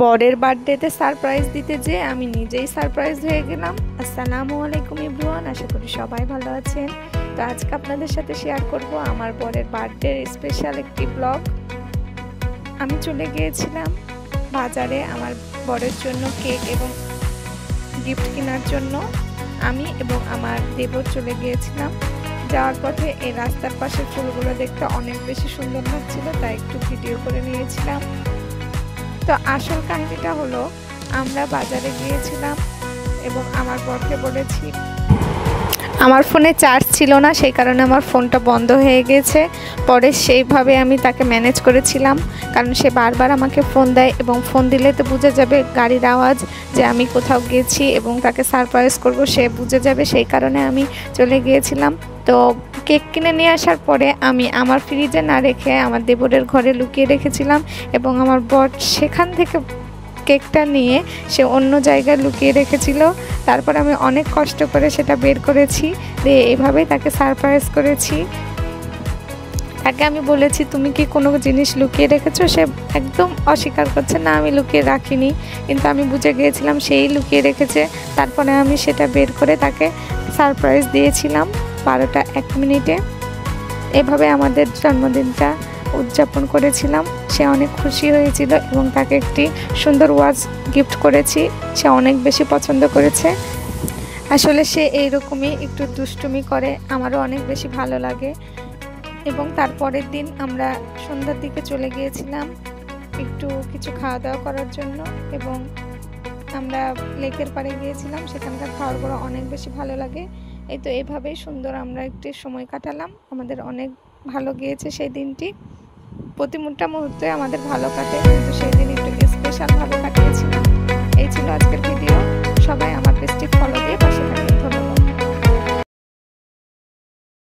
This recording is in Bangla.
বরের বার্থডেতে সারপ্রাইজ দিতে যে আমি নিজেই সারপ্রাইজ হয়ে গেলাম। আসসালামু আলাইকুম এভরিওয়ান, আশা করি সবাই ভালো আছেন। তো আজকে আপনাদের সাথে শেয়ার করব আমার বরের বার্থডের স্পেশাল একটি ব্লগ। আমি চলে গিয়েছিলাম বাজারে আমার বরের জন্য কেক এবং গিফট কেনার জন্য। আমি এবং আমার দেবর চলে গিয়েছিলাম। যাওয়ার পথে এই রাস্তার পাশের ফুলগুলো দেখতে অনেক বেশি সুন্দর লাগছিল, তাই একটু ভিডিও করে নিয়েছিলাম। তো আসল কাহিনীটা হলো, আমরা বাজারে গিয়েছিলাম এবং আমার বরকে বলেছি, আমার ফোনে চার্জ ছিল না, সেই কারণে আমার ফোনটা বন্ধ হয়ে গেছে। পরে সেইভাবে আমি তাকে ম্যানেজ করেছিলাম, কারণ সে বারবার আমাকে ফোন দেয় এবং ফোন দিলে তো বুঝে যাবে গাড়ির আওয়াজ যে আমি কোথাও গেছি এবং তাকে সারপ্রাইজ করব, সে বুঝে যাবে। সেই কারণে আমি চলে গিয়েছিলাম। তো কেক কিনে নিয়ে আসার পরে আমি আমার ফ্রিজে না রেখে আমার দেবরের ঘরে লুকিয়ে রেখেছিলাম এবং আমার বর সেখান থেকে কেকটা নিয়ে সে অন্য জায়গায় লুকিয়ে রেখেছিল। তারপর আমি অনেক কষ্ট করে সেটা বের করেছি, দিয়ে এভাবেই তাকে সারপ্রাইজ করেছি। তাকে আমি বলেছি, তুমি কি কোনো জিনিস লুকিয়ে রেখেছো? সে একদম অস্বীকার করছে, না আমি লুকিয়ে রাখিনি, কিন্তু আমি বুঝে গিয়েছিলাম সেই লুকিয়ে রেখেছে। তারপরে আমি সেটা বের করে তাকে সারপ্রাইজ দিয়েছিলাম 12টা 1 মিনিটে। এভাবে আমাদের জন্মদিনটা উদযাপন করেছিলাম। সে অনেক খুশি হয়েছিল এবং তাকে একটি সুন্দর ওয়াচ গিফট করেছি, সে অনেক বেশি পছন্দ করেছে। আসলে সে এইরকমই একটু দুষ্টুমি করে, আমারও অনেক বেশি ভালো লাগে। এবং তারপরের দিন আমরা সন্ধ্যার দিকে চলে গিয়েছিলাম একটু কিছু খাওয়া দাওয়া করার জন্য এবং আমরা লেকের পাড়ে গিয়েছিলাম। সেখানকার খাবারগুলো অনেক বেশি ভালো লাগে। এই তো এভাবেই সুন্দর আমরা একটি সময় কাটালাম, আমাদের অনেক ভালো গিয়েছে সেই দিনটি। প্রতি মুহূর্তে আমাদের ভালো কাটে, কিন্তু সেই দিন